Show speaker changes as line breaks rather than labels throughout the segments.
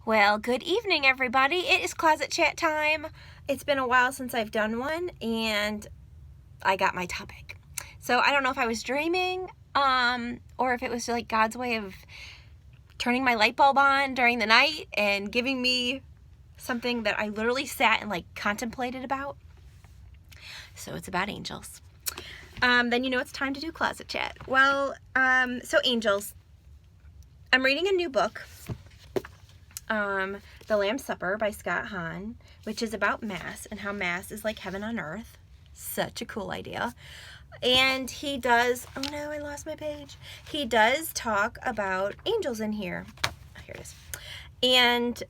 Well, good evening, everybody. It is closet chat time. It's been a while since I've done one, and I got my topic. So I don't know if I was dreaming, or if it was like God's way of turning my light bulb on during the night and giving me something that I literally sat and like contemplated about. So it's about angels. Then you know it's time to do closet chat. Well, so angels. I'm reading a new book. The Lamb's Supper by Scott Hahn, which is about Mass and how Mass is like heaven on earth. Such a cool idea. And he does, oh no, I lost my page. He does talk about angels in here. Oh, here it is. And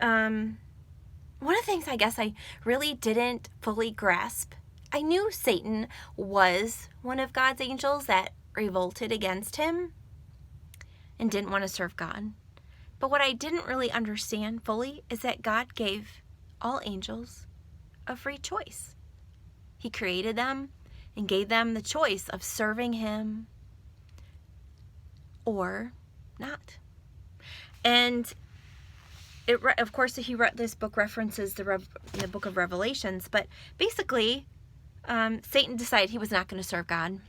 one of the things I guess I really didn't fully grasp, I knew Satan was one of God's angels that revolted against him and didn't want to serve God. But what I didn't really understand fully is that God gave all angels a free choice. He created them and gave them the choice of serving him or not. And of course, he wrote this book references the book of Revelations, but basically, Satan decided he was not going to serve God.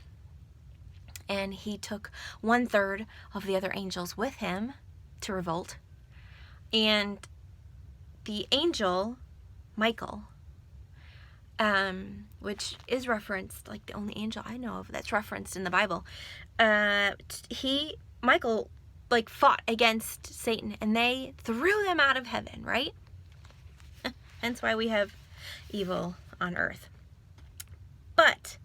And he took 1/3 of the other angels with him to revolt. And the angel Michael, which is referenced, like the only angel I know of that's referenced in the Bible, Michael like fought against Satan, and they threw them out of heaven, right? Hence why we have evil on earth. But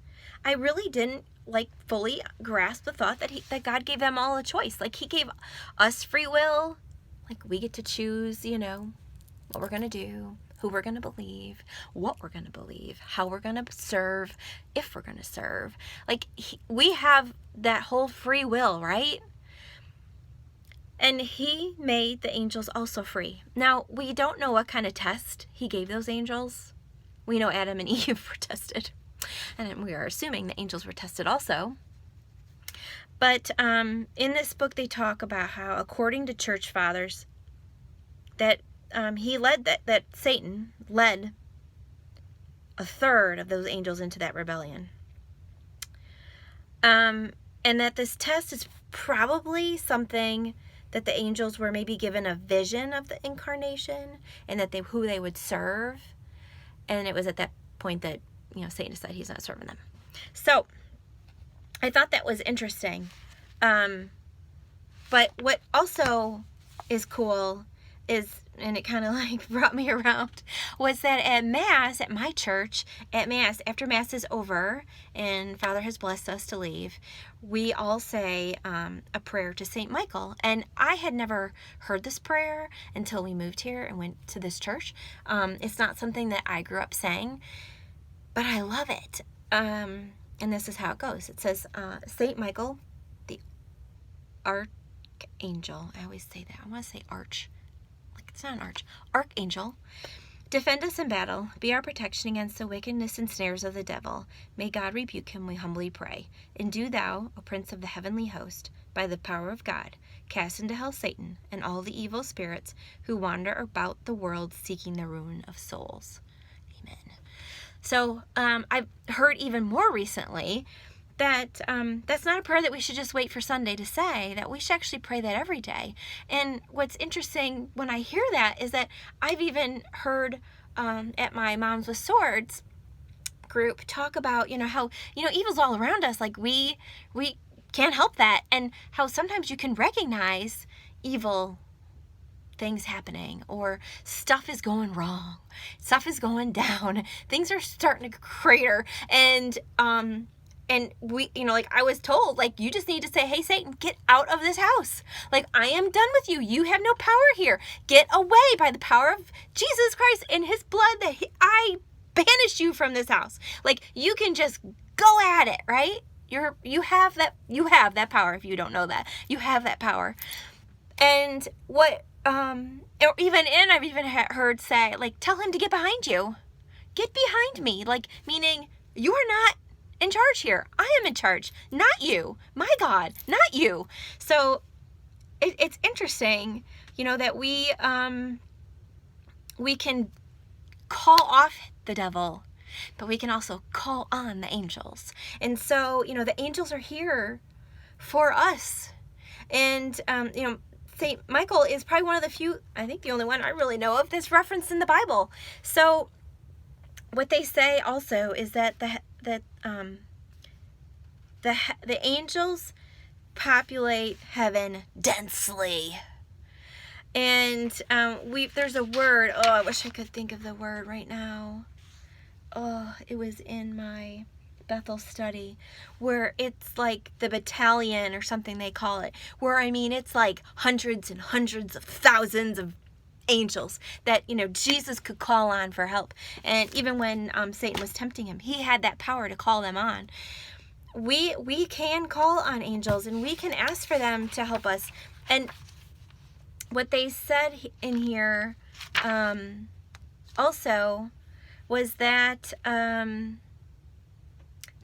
I really didn't like fully grasp the thought that God gave them all a choice. Like he gave us free will. Like we get to choose, what we're going to do, who we're going to believe, what we're going to believe, how we're going to serve, if we're going to serve. Like we have that whole free will, right? And he made the angels also free. Now, we don't know what kind of test he gave those angels. We know Adam and Eve were tested. And we are assuming the angels were tested also. But in this book, they talk about how, according to church fathers, that that Satan led 1/3 of those angels into that rebellion. And that this test is probably something that the angels were maybe given a vision of the incarnation and that who they would serve. And it was at that point that Satan decided he's not serving them. So I thought that was interesting. But what also is cool is, and it kind of like brought me around, was that at Mass, at my church, after Mass is over and Father has blessed us to leave, we all say a prayer to St. Michael. And I had never heard this prayer until we moved here and went to this church. It's not something that I grew up saying, but I love it. And this is how it goes. It says, St. Michael, the Archangel. I always say that. I want to say arch. Like it's not an arch. Archangel. Defend us in battle. Be our protection against the wickedness and snares of the devil. May God rebuke him, we humbly pray. And do thou, O Prince of the heavenly host, by the power of God, cast into hell Satan and all the evil spirits who wander about the world seeking the ruin of souls. Amen. So I've heard even more recently that that's not a prayer that we should just wait for Sunday to say, that we should actually pray that every day. And what's interesting when I hear that is that I've even heard at my Moms with Swords group talk about, how, evil's all around us. Like we can't help that. And how sometimes you can recognize evil things happening, or stuff is going wrong, stuff is going down, things are starting to crater, and we, like I was told, like, you just need to say, hey Satan, get out of this house. Like, I am done with you. You have no power here. Get away by the power of Jesus Christ and his blood that I banish you from this house. Like, you can just go at it, right? You have that power. If you don't know that, you have that power. And what or I've even heard say, like, tell him to get behind you. Get behind me. Like, meaning you are not in charge here. I am in charge, not you. My God, not you. So it's interesting, that we we can call off the devil, but we can also call on the angels. And so, the angels are here for us. And, St. Michael is probably one of the few, I think the only one I really know of, that's referenced in the Bible. So what they say also is that the angels populate heaven densely. And there's a word, I wish I could think of the word right now. It was in my Bethel study, where it's like the battalion or something they call it, where it's like hundreds and hundreds of thousands of angels that Jesus could call on for help. And even when Satan was tempting him, he had that power to call them on. We can call on angels, and we can ask for them to help us. And what they said in here also was that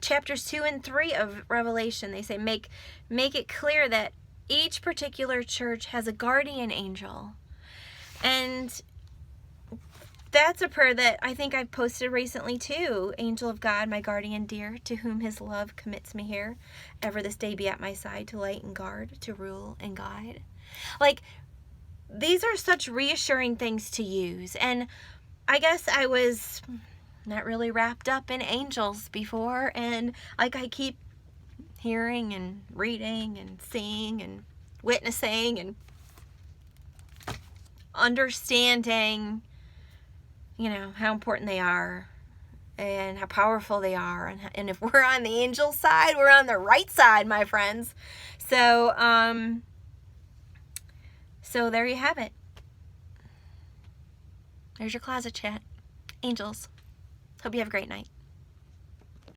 chapters 2 and 3 of Revelation, they say, make it clear that each particular church has a guardian angel. And that's a prayer that I think I've posted recently too. Angel of God, my guardian dear, to whom his love commits me here, ever this day be at my side, to light and guard, to rule and guide. Like, these are such reassuring things to use. And I guess I was not really wrapped up in angels before, and I keep hearing and reading and seeing and witnessing and understanding, how important they are and how powerful they are. And if we're on the angel side, we're on the right side, my friends. So, so there you have it. There's your closet chat. Angels. Hope you have a great night.